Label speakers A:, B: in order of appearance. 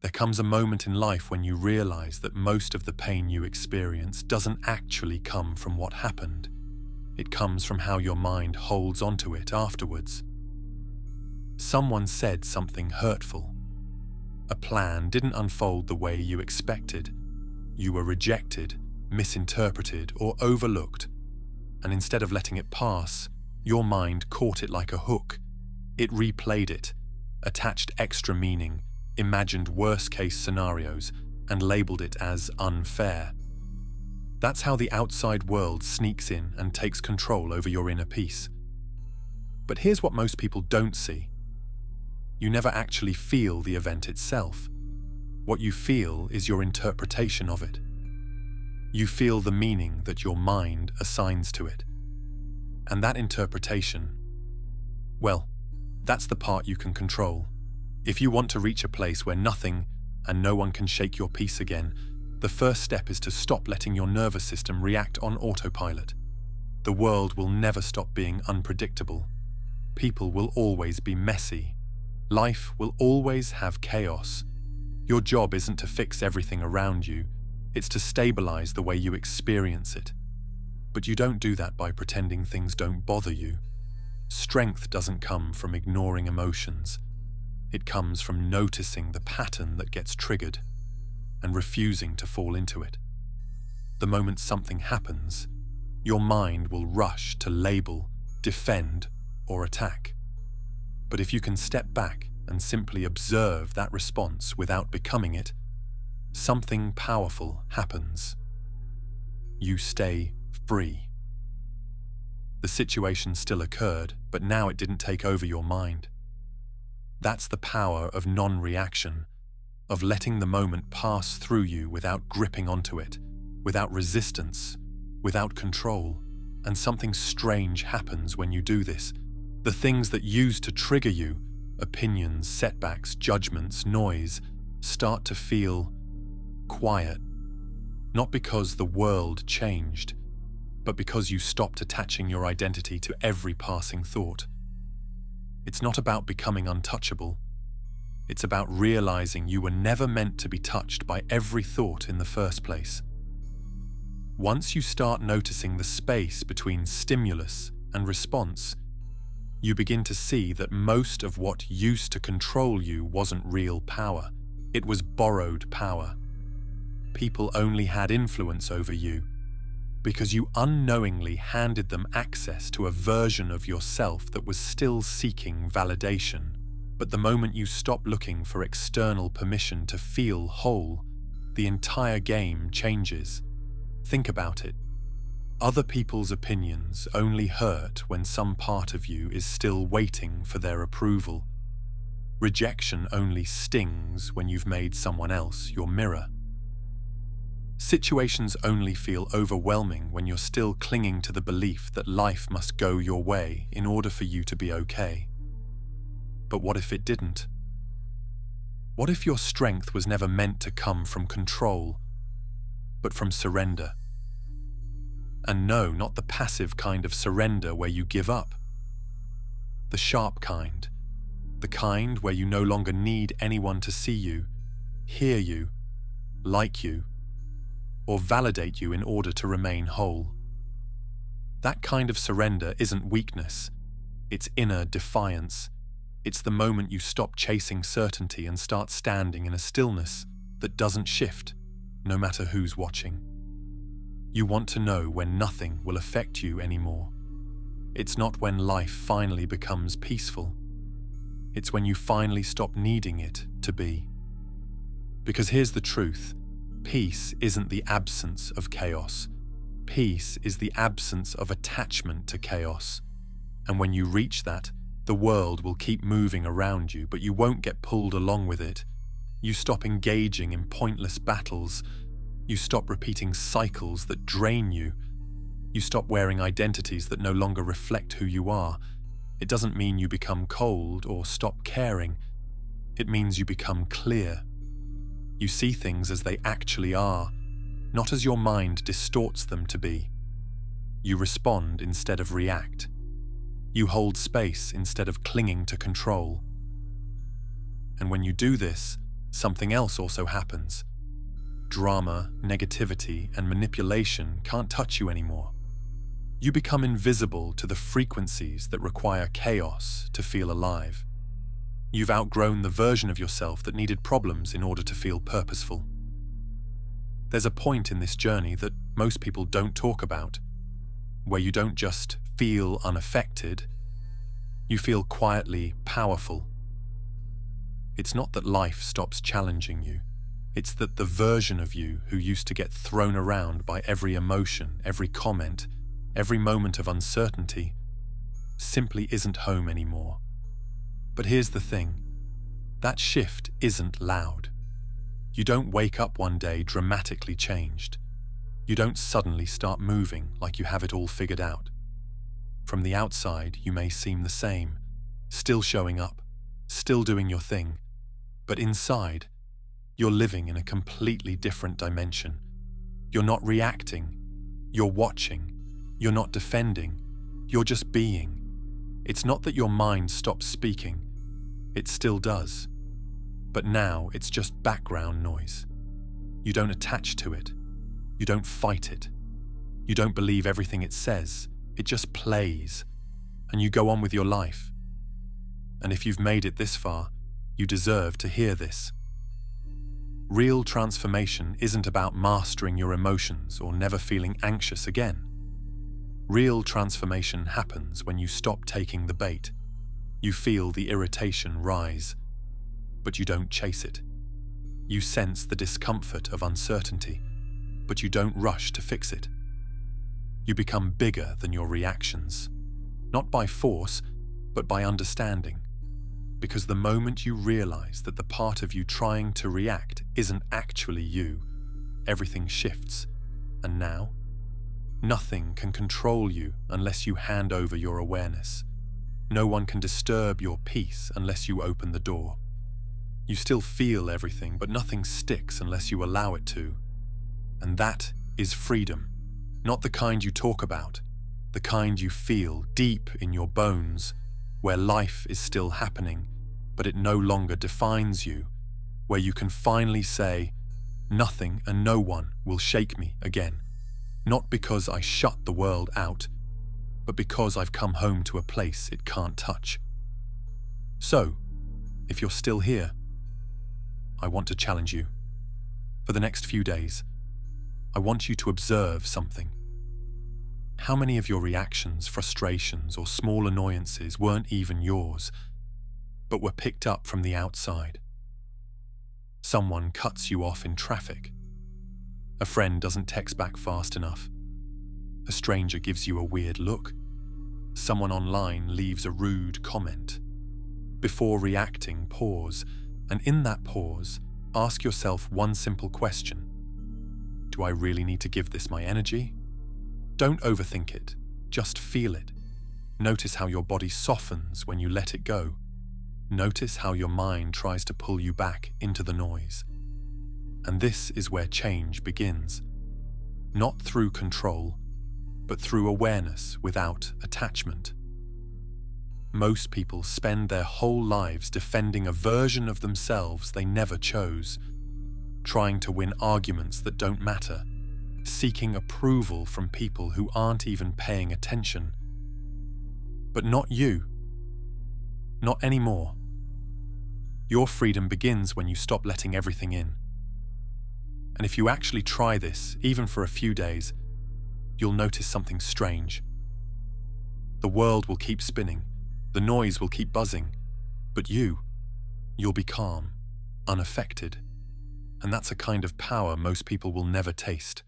A: There comes a moment in life when you realize that most of the pain you experience doesn't actually come from what happened. It comes from how your mind holds onto it afterwards. Someone said something hurtful. A plan didn't unfold the way you expected. You were rejected, misinterpreted, or overlooked. And instead of letting it pass, your mind caught it like a hook. It replayed it, attached extra meaning, imagined worst-case scenarios, and labeled it as unfair. That's how the outside world sneaks in and takes control over your inner peace. But here's what most people don't see. You never actually feel the event itself. What you feel is your interpretation of it. You feel the meaning that your mind assigns to it. And that interpretation, well, that's the part you can control. If you want to reach a place where nothing and no one can shake your peace again, the first step is to stop letting your nervous system react on autopilot. The world will never stop being unpredictable. People will always be messy. Life will always have chaos. Your job isn't to fix everything around you, it's to stabilize the way you experience it. But you don't do that by pretending things don't bother you. Strength doesn't come from ignoring emotions. It comes from noticing the pattern that gets triggered and refusing to fall into it. The moment something happens, your mind will rush to label, defend, or attack. But if you can step back and simply observe that response without becoming it, something powerful happens. You stay free. The situation still occurred, but now it didn't take over your mind. That's the power of non-reaction, of letting the moment pass through you without gripping onto it, without resistance, without control. And something strange happens when you do this. The things that used to trigger you, opinions, setbacks, judgments, noise, start to feel quiet. Not because the world changed, but because you stopped attaching your identity to every passing thought. It's not about becoming untouchable. It's about realizing you were never meant to be touched by every thought in the first place. Once you start noticing the space between stimulus and response, you begin to see that most of what used to control you wasn't real power. It was borrowed power. People only had influence over you because you unknowingly handed them access to a version of yourself that was still seeking validation. But the moment you stop looking for external permission to feel whole, the entire game changes. Think about it. Other people's opinions only hurt when some part of you is still waiting for their approval. Rejection only stings when you've made someone else your mirror. Situations only feel overwhelming when you're still clinging to the belief that life must go your way in order for you to be okay. But what if it didn't? What if your strength was never meant to come from control, but from surrender? And no, not the passive kind of surrender where you give up. The sharp kind. The kind where you no longer need anyone to see you, hear you, like you, or validate you in order to remain whole. That kind of surrender isn't weakness, it's inner defiance. It's the moment you stop chasing certainty and start standing in a stillness that doesn't shift, no matter who's watching. You want to know when nothing will affect you anymore. It's not when life finally becomes peaceful. It's when you finally stop needing it to be. Because here's the truth. Peace isn't the absence of chaos. Peace is the absence of attachment to chaos. And when you reach that, the world will keep moving around you, but you won't get pulled along with it. You stop engaging in pointless battles. You stop repeating cycles that drain you. You stop wearing identities that no longer reflect who you are. It doesn't mean you become cold or stop caring. It means you become clear. You see things as they actually are, not as your mind distorts them to be. You respond instead of react. You hold space instead of clinging to control. And when you do this, something else also happens. Drama, negativity, and manipulation can't touch you anymore. You become invisible to the frequencies that require chaos to feel alive. You've outgrown the version of yourself that needed problems in order to feel purposeful. There's a point in this journey that most people don't talk about, where you don't just feel unaffected, you feel quietly powerful. It's not that life stops challenging you. It's that the version of you who used to get thrown around by every emotion, every comment, every moment of uncertainty, simply isn't home anymore. But here's the thing. That shift isn't loud. You don't wake up one day dramatically changed. You don't suddenly start moving like you have it all figured out. From the outside, you may seem the same, still showing up, still doing your thing, but inside, you're living in a completely different dimension. You're not reacting, you're watching, you're not defending, you're just being. It's not that your mind stops speaking, it still does. But now it's just background noise. You don't attach to it, you don't fight it, you don't believe everything it says, it just plays, and you go on with your life. And if you've made it this far, you deserve to hear this. Real transformation isn't about mastering your emotions or never feeling anxious again. Real transformation happens when you stop taking the bait. You feel the irritation rise, but you don't chase it. You sense the discomfort of uncertainty, but you don't rush to fix it. You become bigger than your reactions, not by force, but by understanding. Because the moment you realize that the part of you trying to react isn't actually you, everything shifts. And now, nothing can control you unless you hand over your awareness. No one can disturb your peace unless you open the door. You still feel everything, but nothing sticks unless you allow it to. And that is freedom. Not the kind you talk about, the kind you feel deep in your bones, where life is still happening, but it no longer defines you, where you can finally say, nothing and no one will shake me again. Not because I shut the world out, but because I've come home to a place it can't touch. So, if you're still here, I want to challenge you. For the next few days, I want you to observe something. How many of your reactions, frustrations, or small annoyances weren't even yours, but were picked up from the outside? Someone cuts you off in traffic. A friend doesn't text back fast enough. A stranger gives you a weird look. Someone online leaves a rude comment. Before reacting, pause, and in that pause, ask yourself one simple question. Do I really need to give this my energy? Don't overthink it, just feel it. Notice how your body softens when you let it go. Notice how your mind tries to pull you back into the noise. And this is where change begins. Not through control, but through awareness without attachment. Most people spend their whole lives defending a version of themselves they never chose, trying to win arguments that don't matter, seeking approval from people who aren't even paying attention. But not you. Not anymore. Your freedom begins when you stop letting everything in. And if you actually try this, even for a few days, you'll notice something strange. The world will keep spinning, the noise will keep buzzing, but you'll be calm, unaffected. And that's a kind of power most people will never taste.